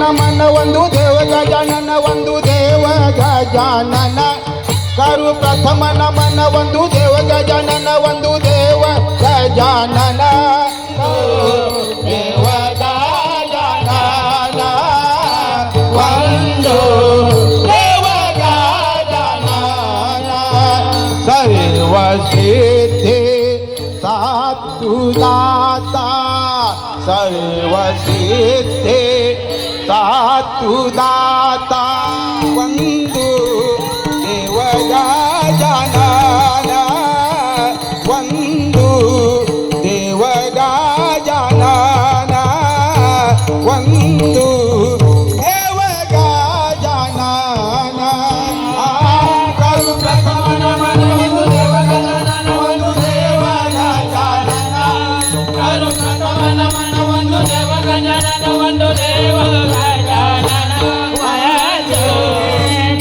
ನಮನ ಒಂದು ದೇವ ಗಜಾನನ ಒಂದು ದೇವ ಗಜಾನನ ಕರು ಪ್ರಥಮ ನಮನ ಒಂದು ದೇವ ಗಜಾನನ ಒಂದು ದೇವ ಗಜಾನನ ದೇವ ಗಜಾನನ ಒಂದು ದೇವ ಗಜಾನನ ಸರ್ವ ಸಿದ್ಧಿ ಸಾತು ದಾತಾ सर्व सिद्धे सातु दाता वंदु देव गजानन वंदु देव गजानन वंदु देव गजानन करू प्रथम नमन वंदु देव गजानन वंदु देव गजानन करू प्रथम नमन वंदु देव गजानन वंदु देव गजानन वयजो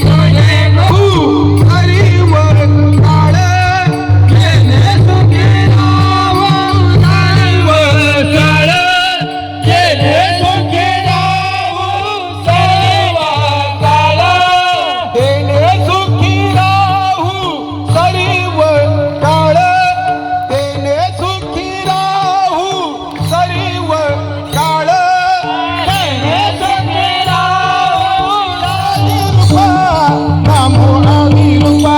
तुझे गो हरिवर काळ जेने सुखी राव हरिवर काळ जेने सुखी राव सर्व काळ जेने सुखी राव सर्व काळ तेने सुखी राव सर्व काळ तेने सुखी राव नमो अविरूपा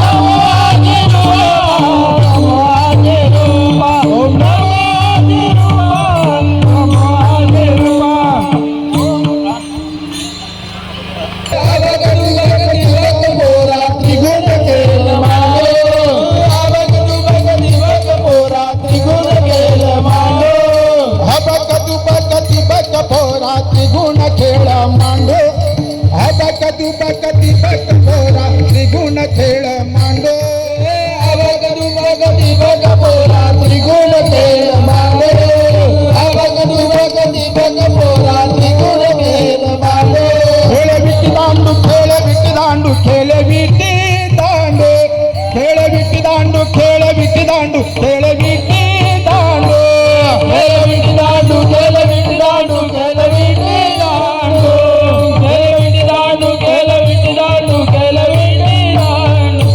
नमो अविरूपा नमो अविरूपा त्रिगुण खेळ मांडो अबकदु बकति बक पोरा त्रिगुण खेळ मांडो अबकदु बकति बक पोरा त्रिगुण खेळ मांडो अबकदु बकति बक पोरा त्रिगुण खेळ मांडो खेळ बिट्टी दांडू खेळ बिट्टी दांडू खेळ बिट्टी दांडू खेळ बिट्टी दांडू खेळ बिट्टी दांडू खेळ बिट्टी दांडू खेळ बिट्टी दांडू खेळ बिट्टी दांडू खेळ बिट्टी दांडू खेळ बिट्टी दांडू खेळ बिट्टी दांडू खेळ बिट्टी दांडू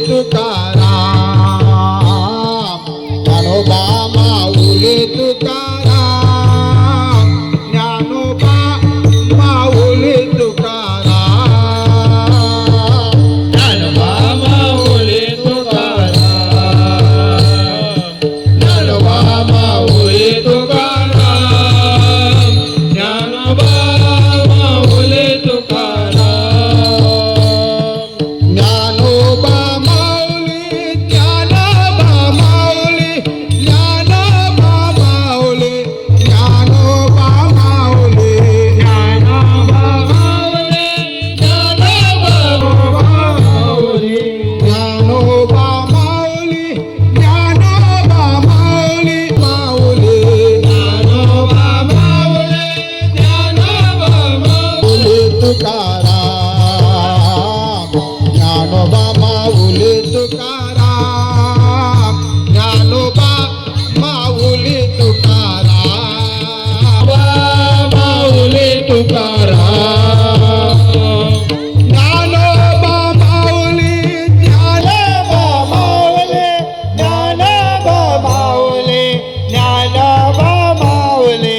तुकाराम ज्ञानोबा माऊली तुकाराम ज्ञानोबा माऊली तुकाराम ज्ञानोबा माऊली तुकाराम ज्ञानोबा माऊली तुकाराम ज्ञानोबा माऊली तुकाराम ज्ञानोबा माऊली ज्ञानोबा माऊली ज्ञानोबा माऊली ज्ञानोबा माऊली ज्ञानोबा माऊली ज्ञानोबा माऊली ज्ञानोबा माऊली ज्ञानोबा माऊली माऊली ज्ञानोबा माऊली ज्ञानोबा माऊली तुकाराम ज्ञानोबा माऊली तुकाराम ज्ञानोबा माऊली तुकाराम माऊली तुकाराम ज्ञानोबा माऊली ज्ञानोबा माऊली ज्ञानोबा माऊली ज्ञानोबा माऊली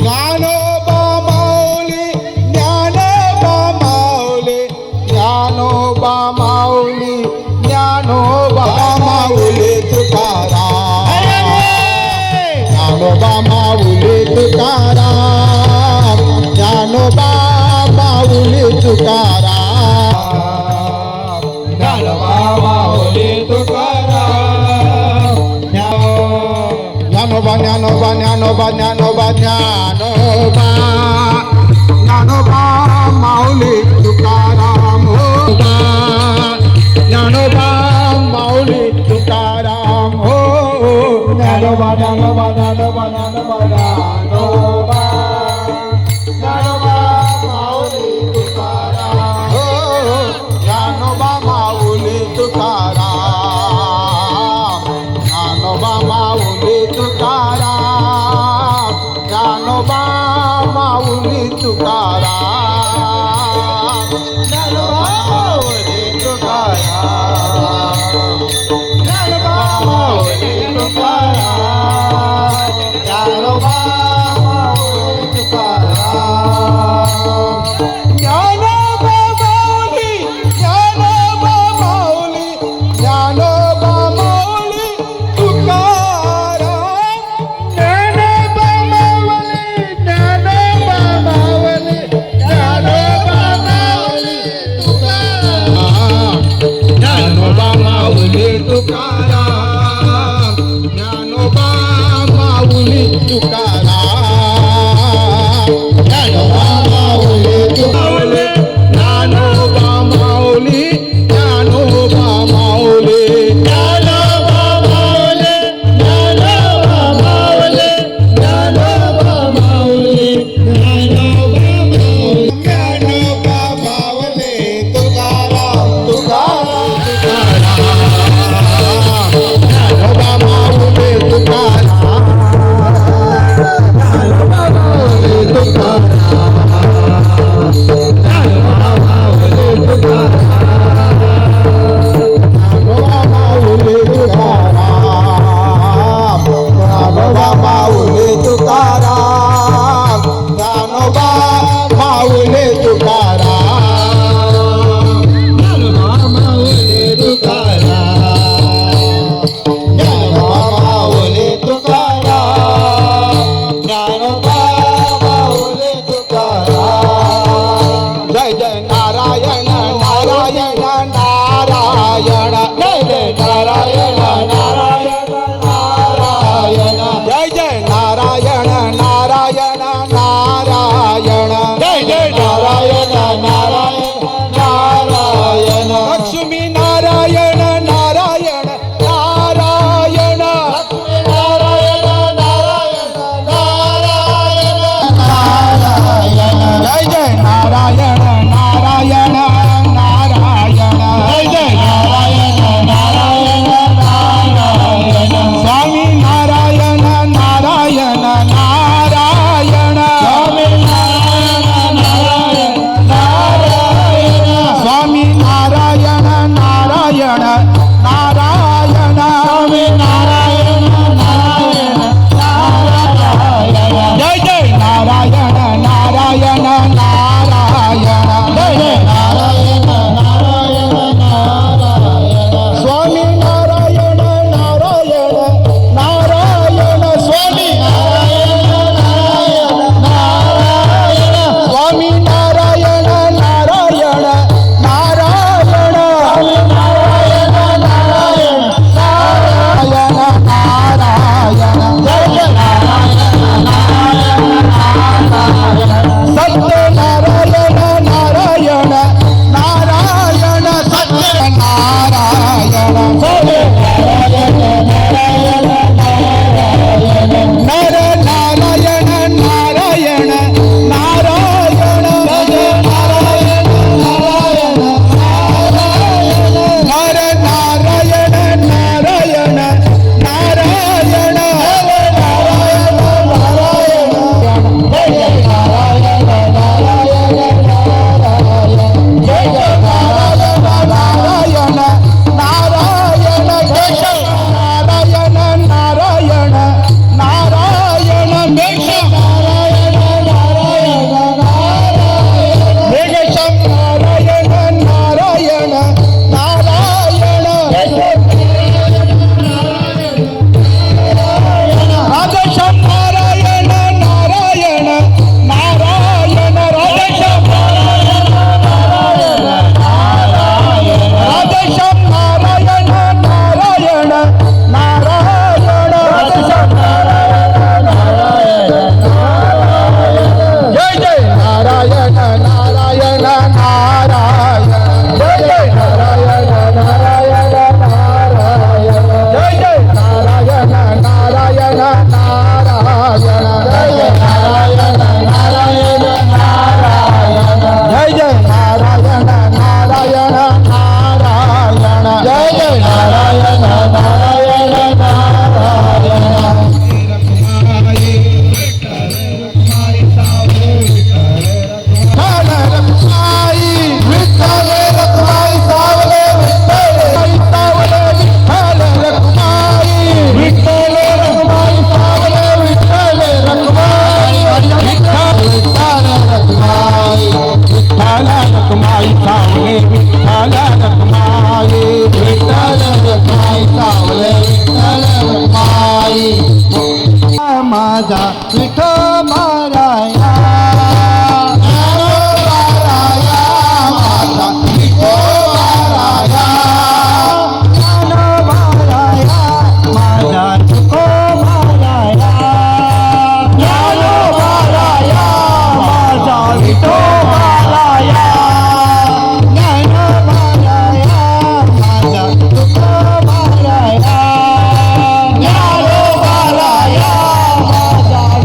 ज्ञानोबा माऊली ज्ञानोबा माऊली ज्ञानोबा माऊली ज्ञानोबा माऊली तुकाराम ज्ञानोबा माऊली तुकाराम ज्ञानोबा माऊली तुकाराम ज्ञानोबा माऊली तुकाराम ज्ञानोबा ज्ञानोबा ज्ञानोबा ज्ञानोबा ज्ञानोबा ज्ञानोबा माऊली तुकाराम हो ज्ञानोबा माऊली तुकाराम हो ज्ञानोबा ज्ञानोबा ज्ञानोबा ज्ञानोबा ज्ञानोबा ज्ञानोबा माऊली तुकाराम हो ज्ञानोबा माऊली तुकाराम ज्ञानोबा माऊली तुकाराम ज्ञानोबा माऊली तुकाराम ज्ञानोबा माऊली तुकाराम ज्ञानोबा माऊली तुकाराम ज्ञानोबा नारायण नर नारायण नारायण नारायण नर नारायण नारायण नारायण नारायण नारायण नारायण नारायण नारायण मेघ मेघशं नारायण नारायण नारायण राजशं नारायण नारायण नारायण राजशं राजशं नारायण नारायण नारायण जय जय नारायण नारायण नारायण जय जय नारायण नारायण नारायण जय जय नारायण नारायण नारायण जय जय नारायण नारायण नारायण जय जय नारायण नारायण नारायण जय जय नारायण नारायण नारायण विठ्ठल रखुमाई सावले विठ्ठल सावले विठ्ठल रखुमाई विठ्ठल रखुमाई सावले विठ्ठल रखुमाई विठ्ठल रखुमाई विठ्ठल रखुमाई सावले विठ्ठल रखुमाई विठ्ठल रखुमाई सावले विठ्ठल रखुमाई माझा विठ्ठल माराया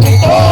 विठो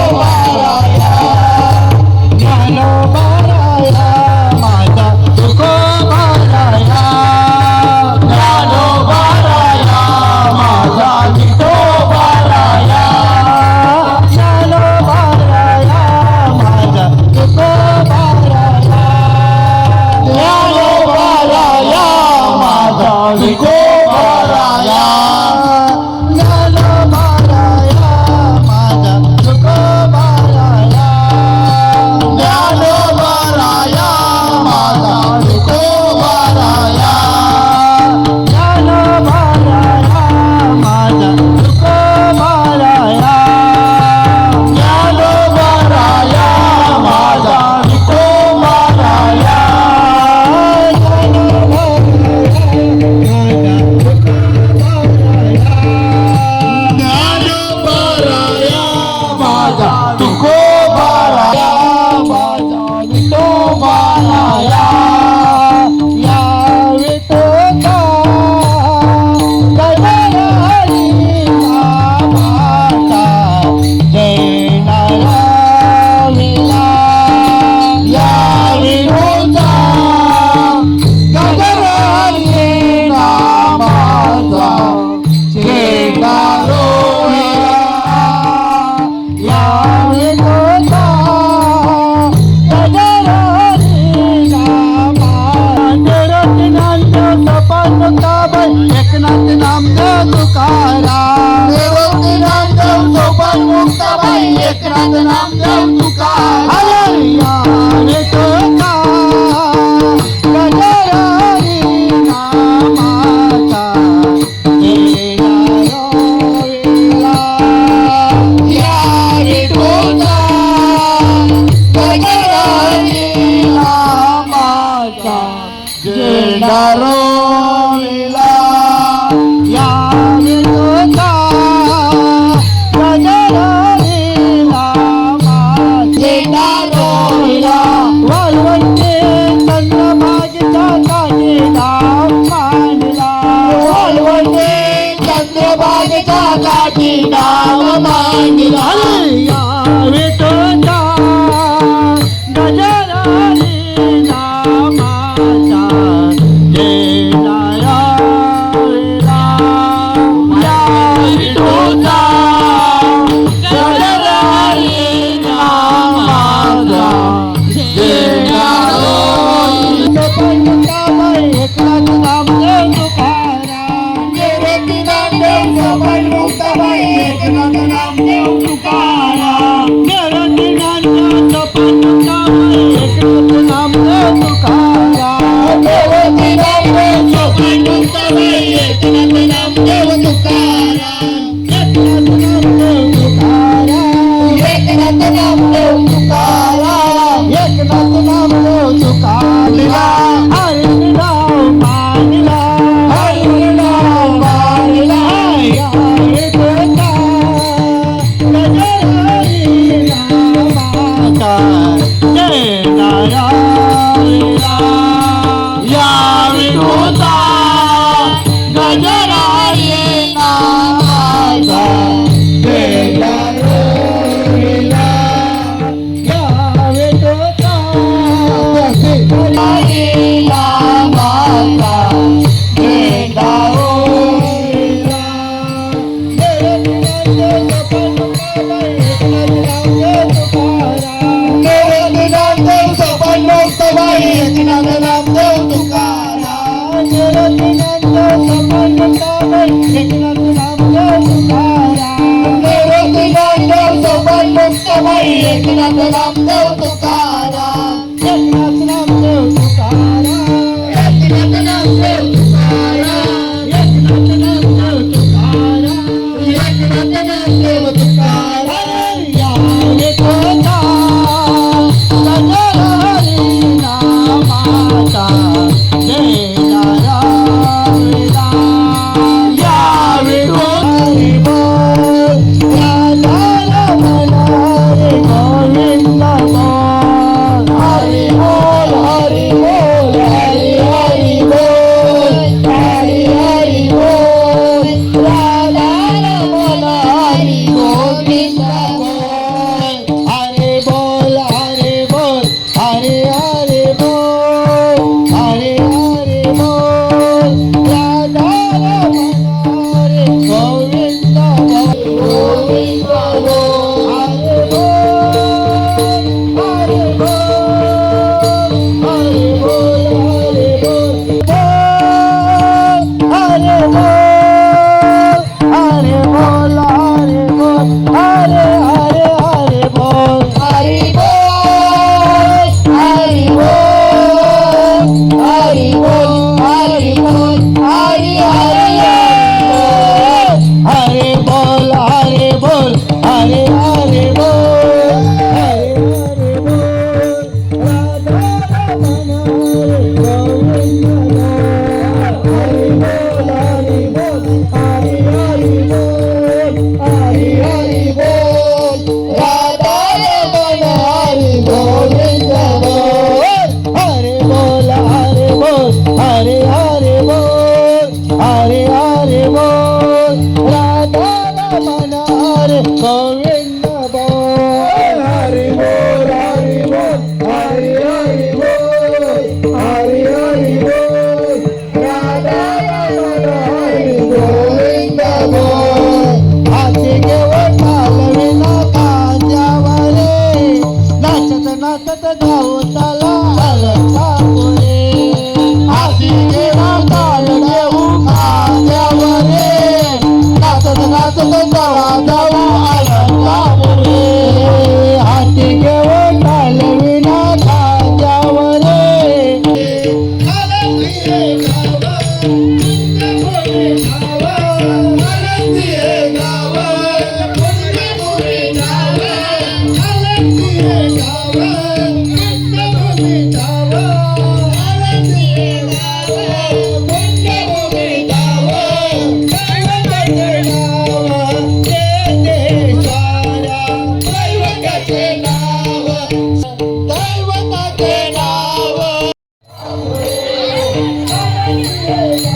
तुकाराम